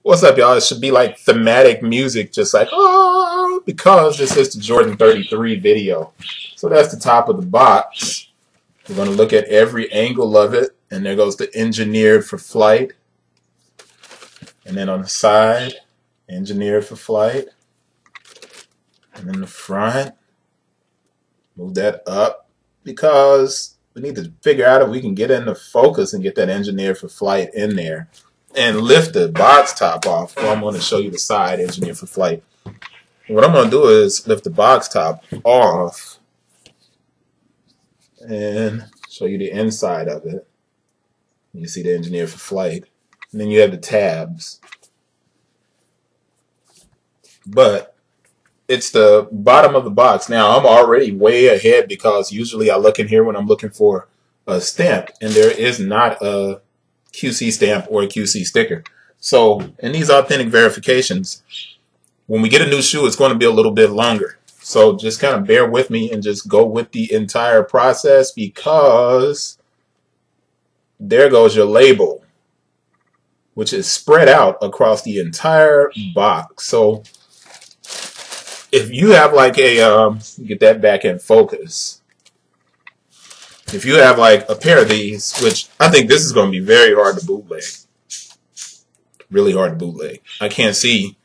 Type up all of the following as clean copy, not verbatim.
What's up, y'all? It should be like thematic music, just like, oh, because this is the Jordan 33 video. So that's the top of the box. We're going to look at every angle of it. And there goes the engineered for flight. And then on the side, engineered for flight. And then the front, move that up because we need to figure out if we can get into focus and get that engineered for flight in there. And lift the box top off. Well, I'm going to show you the side engineered for flight. What I'm going to do is lift the box top off and show you the inside of it. You see the engineered for flight. And then you have the tabs. But it's the bottom of the box. Now, I'm already way ahead because usually I look in here when I'm looking for a stamp, and there is not a QC stamp or a QC sticker. So in these authentic verifications, when we get a new shoe, it's going to be a little bit longer. So just kind of bear with me and just go with the entire process, because there goes your label, which is spread out across the entire box. So if you have like a, get that back in focus. If you have like a pair of these, which I think this is going to be very hard to bootleg. Really hard to bootleg. I can't see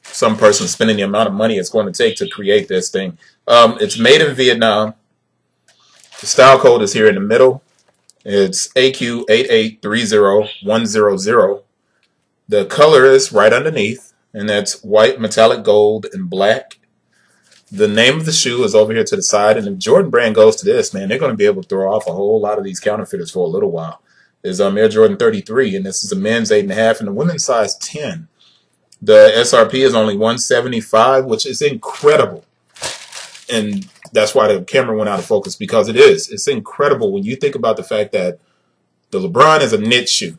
some person spending the amount of money it's going to take to create this thing. It's made in Vietnam. The style code is here in the middle. It's AQ8830100. The color is right underneath, and that's white, metallic gold, and black. The name of the shoe is over here to the side, and if Jordan Brand goes to this, man, they're going to be able to throw off a whole lot of these counterfeiters for a little while. There's Air Jordan 33, and this is a men's 8.5 and a women's size 10. The SRP is only $175, which is incredible. And that's why the camera went out of focus, because it is. It's incredible when you think about the fact that the LeBron is a knit shoe.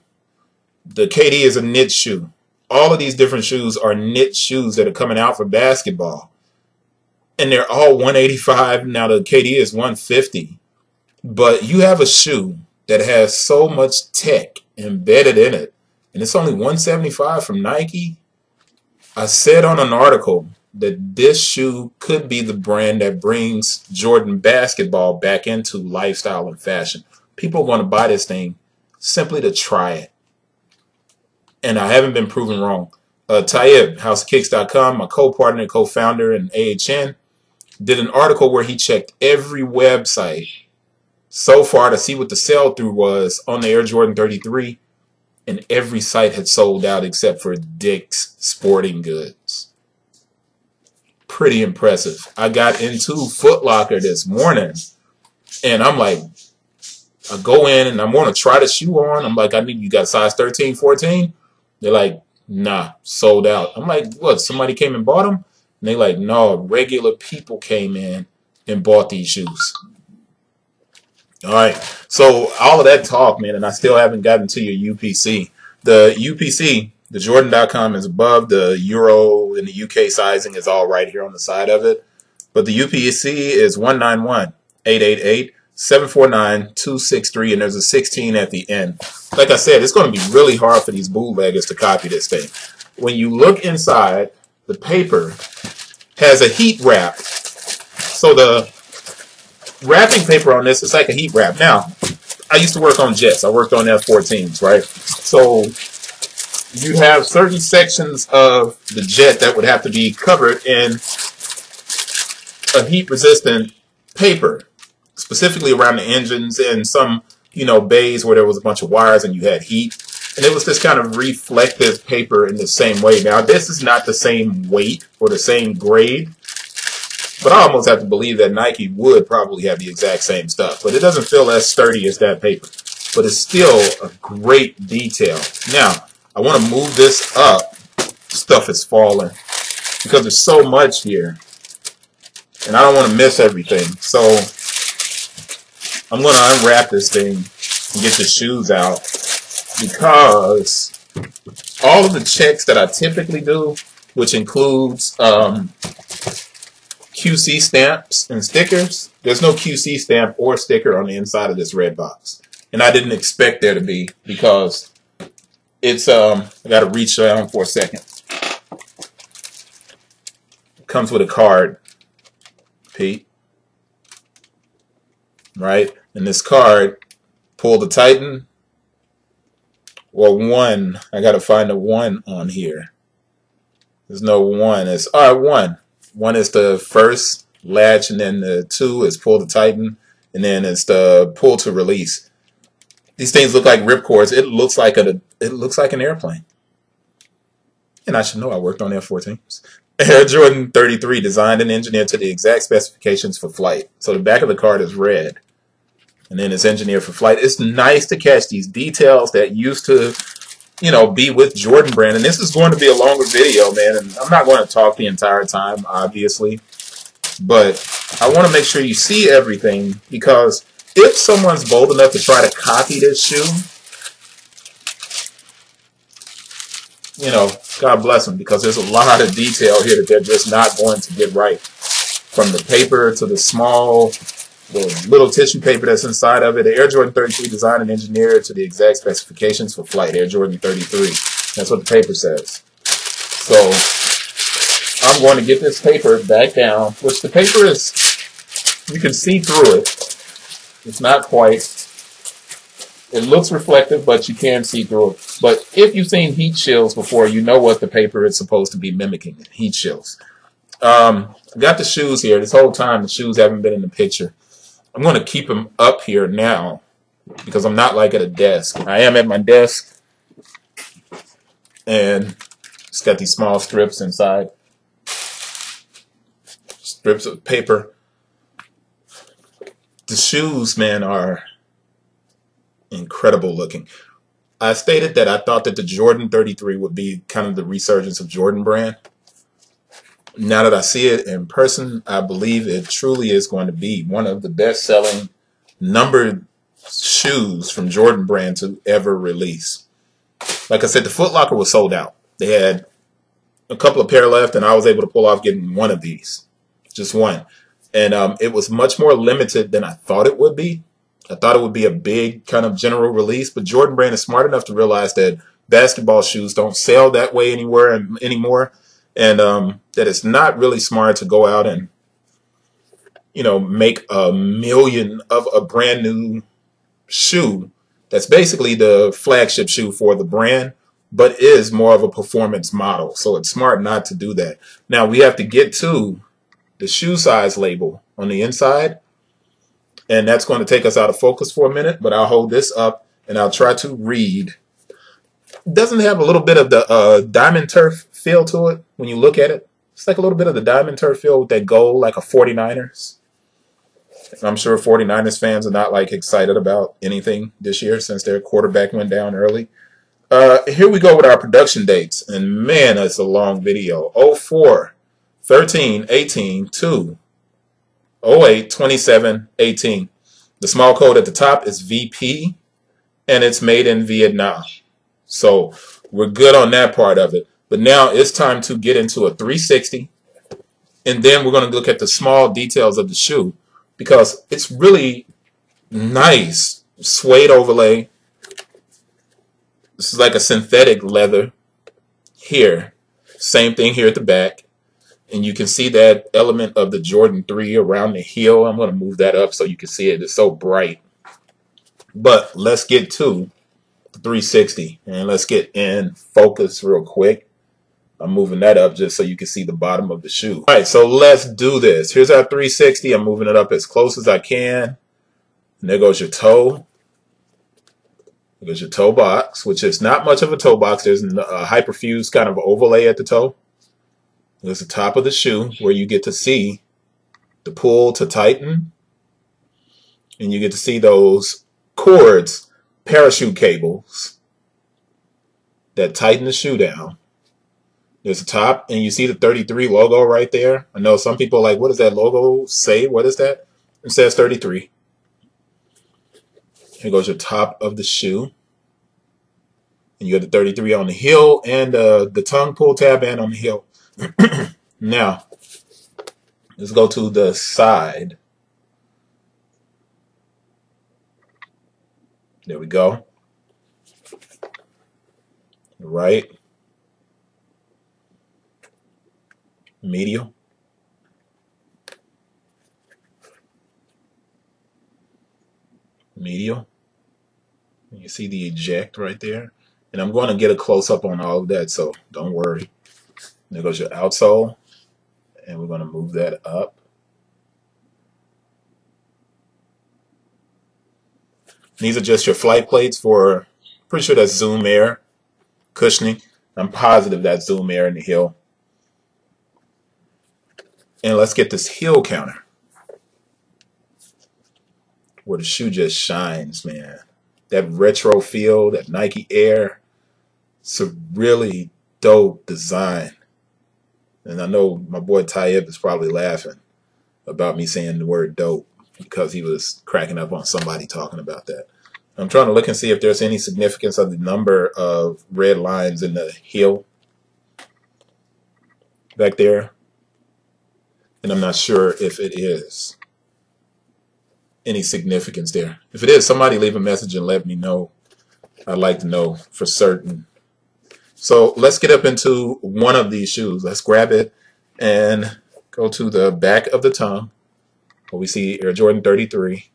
The KD is a knit shoe. All of these different shoes are knit shoes that are coming out for basketball. And they're all $185. Now the KD is $150. But you have a shoe that has so much tech embedded in it, and it's only $175 from Nike. I said on an article that this shoe could be the brand that brings Jordan basketball back into lifestyle and fashion. People are going to buy this thing simply to try it. And I haven't been proven wrong. Taib, houseofkicks.com, my co-partner, co-founder, and AHN, did an article where he checked every website so far to see what the sell-through was on the Air Jordan 33, and every site had sold out except for Dick's Sporting Goods. Pretty impressive. I got into Foot Locker this morning, and I'm like, I go in and I want to try the shoe on. I'm like, I need, you got size 13, 14? They're like, nah, sold out. I'm like, what, somebody came and bought them? And they like, no, regular people came in and bought these shoes. All right, so all of that talk, man, and I still haven't gotten to your UPC. The UPC, the Jordan.com is above. The Euro and the UK sizing is all right here on the side of it. But the UPC is 191-888-749-263, and there's a 16 at the end. Like I said, it's going to be really hard for these bootleggers to copy this thing. When you look inside, the paper has a heat wrap. So the wrapping paper on this is like a heat wrap. Now, I used to work on jets. I worked on F-14s, right? So you have certain sections of the jet that would have to be covered in a heat-resistant paper, specifically around the engines and some, you know, bays where there was a bunch of wires and you had heat. And it was this kind of reflective paper in the same way. Now, this is not the same weight or the same grade, but I almost have to believe that Nike would probably have the exact same stuff. But it doesn't feel as sturdy as that paper. But it's still a great detail. Now, I want to move this up. Stuff is falling because there's so much here. And I don't want to miss everything. So I'm going to unwrap this thing and get the shoes out, because all of the checks that I typically do, which includes QC stamps and stickers, there's no QC stamp or sticker on the inside of this red box. And I didn't expect there to be, because It's I gotta reach down for a second. It comes with a card, Pete. Right? And this card, pull the Titan or 1. I gotta find a 1 on here. There's no 1. It's all right, 1. 1 is the first latch, and then the 2 is pull the Titan, and then it's the pull to release. These things look like ripcords. It looks like an airplane. And I should know I worked on F-14s. Air Jordan XXXIII, designed and engineered to the exact specifications for flight. So the back of the card is red. And then it's engineered for flight. It's nice to catch these details that used to, you know, be with Jordan Brand. And this is going to be a longer video, man. And I'm not going to talk the entire time, obviously. But I want to make sure you see everything, because if someone's bold enough to try to copy this shoe, you know, God bless them, because there's a lot of detail here that they're just not going to get right. From the paper to the little tissue paper that's inside of it. The Air Jordan XXXIII, designed and engineered to the exact specifications for flight. Air Jordan XXXIII. That's what the paper says. So I'm going to get this paper back down, which the paper is, you can see through it. It's not quite. It looks reflective, but you can see through it. But if you've seen heat shields before, you know what the paper is supposed to be mimicking, heat shields. I got the shoes here. This whole time, the shoes haven't been in the picture. I'm going to keep them up here now, because I'm not like at a desk. I am at my desk, and it's got these small strips inside. Strips of paper. The shoes, man, are incredible looking. I stated that I thought that the Jordan XXXIII would be kind of the resurgence of Jordan Brand. Now that I see it in person, I believe it truly is going to be one of the best-selling numbered shoes from Jordan Brand to ever release. Like I said, the Foot Locker was sold out. They had a couple of pair left, and I was able to pull off getting one of these. Just one. And it was much more limited than I thought it would be. I thought it would be a big kind of general release, but Jordan Brand is smart enough to realize that basketball shoes don't sell that way anymore, and that it's not really smart to go out and, you know, make a million of a brand new shoe that's basically the flagship shoe for the brand, but is more of a performance model. So it's smart not to do that. Now we have to get to the shoe size label on the inside, and that's going to take us out of focus for a minute, but I'll hold this up and I'll try to read. Doesn't have a little bit of the diamond turf feel to it when you look at it. It's like a little bit of the diamond turf feel with that gold, like a 49ers. I'm sure 49ers fans are not like excited about anything this year since their quarterback went down early. Here we go with our production dates, and man, that's a long video. 04, 13, 18, 2, 08, 27, 18. The small code at the top is VP, and it's made in Vietnam. So we're good on that part of it. But now it's time to get into a 360, and then we're going to look at the small details of the shoe, because it's really nice. Suede overlay. This is like a synthetic leather here. Same thing here at the back. And you can see that element of the Jordan 3 around the heel. I'm going to move that up so you can see it. It's so bright. But let's get to the 360. And let's get in focus real quick. I'm moving that up just so you can see the bottom of the shoe. All right, so let's do this. Here's our 360. I'm moving it up as close as I can. And there goes your toe. There goes your toe box, which is not much of a toe box. There's a hyperfused kind of overlay at the toe. There's the top of the shoe where you get to see the pull to tighten. And you get to see those cords, parachute cables that tighten the shoe down. There's the top, and you see the 33 logo right there. I know some people are like, what does that logo say? What is that? It says 33. Here goes your top of the shoe. And you got the 33 on the heel and the tongue pull tab band on the heel. Now, let's go to the side. There we go. right, medial, medial. You see the eject right there. And I'm going to get a close-up on all of that, so don't worry. There goes your outsole, and we're going to move that up. These are just your flight plates for, pretty sure that's Zoom Air cushioning. I'm positive that's Zoom Air in the heel. And let's get this heel counter, where the shoe just shines, man. That retro feel, that Nike Air, it's a really dope design. And I know my boy Taib is probably laughing about me saying the word dope because he was cracking up on somebody talking about that. I'm trying to look and see if there's any significance of the number of red lines in the heel back there. And I'm not sure if it is any significance there. If it is, somebody leave a message and let me know. I'd like to know for certain. So let's get up into one of these shoes. Let's grab it and go to the back of the tongue where we see Air Jordan XXXIII,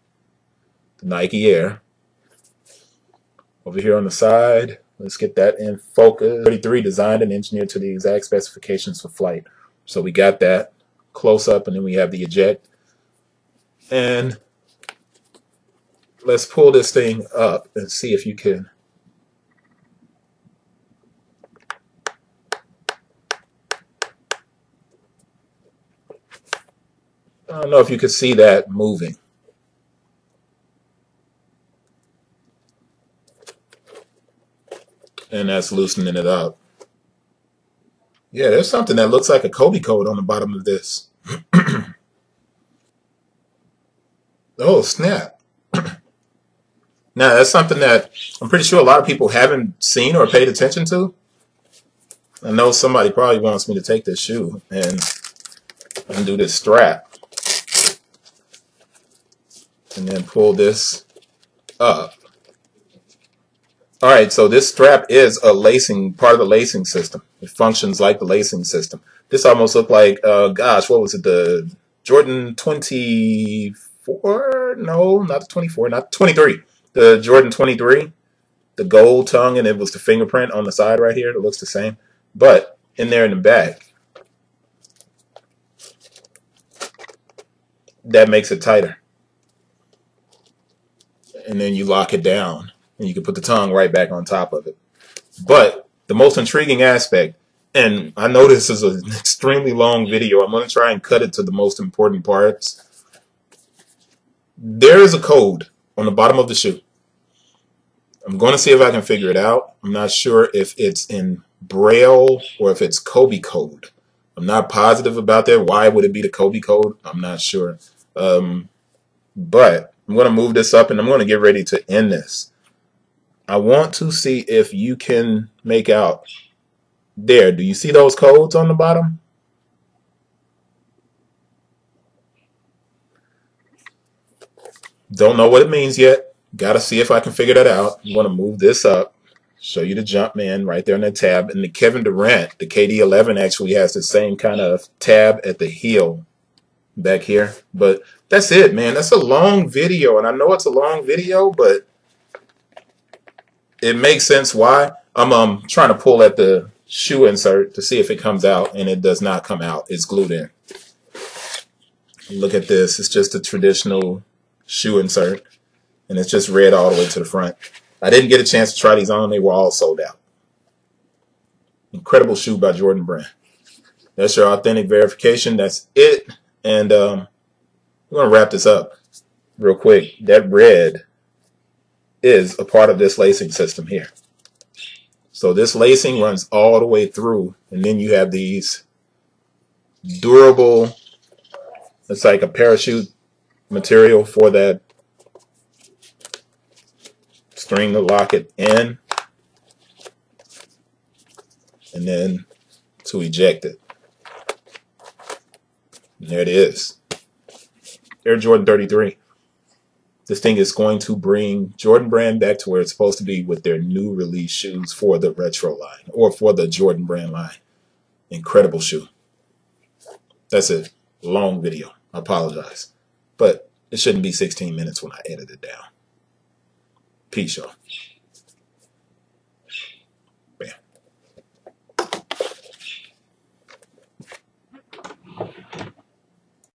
the Nike Air. Over here on the side, let's get that in focus. 33 designed and engineered to the exact specifications for flight. So we got that close up, and then we have the eject. And let's pull this thing up and see if you can. I don't know if you can see that moving. And that's loosening it up. Yeah, there's something that looks like a Kobe code on the bottom of this. Oh, snap. Now, that's something that I'm pretty sure a lot of people haven't seen or paid attention to. I know somebody probably wants me to take this shoe and undo this strap. And then pull this up. All right, so this strap is a lacing, part of the lacing system. It functions like the lacing system. This almost looked like, gosh, what was it? The Jordan 24? No, not the 24, not the 23. The Jordan 23, the gold tongue, and it was the fingerprint on the side right here. It looks the same. But in there in the back, that makes it tighter. And then you lock it down. And you can put the tongue right back on top of it. But the most intriguing aspect, and I know this is an extremely long video. I'm going to try and cut it to the most important parts. There is a code on the bottom of the shoe. I'm going to see if I can figure it out. I'm not sure if it's in Braille or if it's Kobe code. I'm not positive about that. Why would it be the Kobe code? I'm not sure. But I'm going to move this up and I'm going to get ready to end this. I want to see if you can make out there. Do you see those codes on the bottom? Don't know what it means yet. Got to see if I can figure that out. I'm going to move this up, show you the Jumpman right there in the tab. And the Kevin Durant, the KD11 actually has the same kind of tab at the heel back here. But that's it, man. That's a long video. And I know it's a long video, but it makes sense why. I'm trying to pull at the shoe insert to see if it comes out, and it does not come out. It's glued in. Look at this. It's just a traditional shoe insert, and it's just red all the way to the front. I didn't get a chance to try these on. They were all sold out. Incredible shoe by Jordan Brand. That's your authentic verification. That's it. And we're going to wrap this up real quick. That red is a part of this lacing system here. So this lacing runs all the way through, and then you have these durable, it's like a parachute material for that string to lock it in, and then to eject it. And there it is. Air Jordan XXXIII. This thing is going to bring Jordan Brand back to where it's supposed to be with their new release shoes for the retro line or for the Jordan Brand line. Incredible shoe. That's a long video. I apologize. But it shouldn't be 16 minutes when I edit it down. Peace, y'all.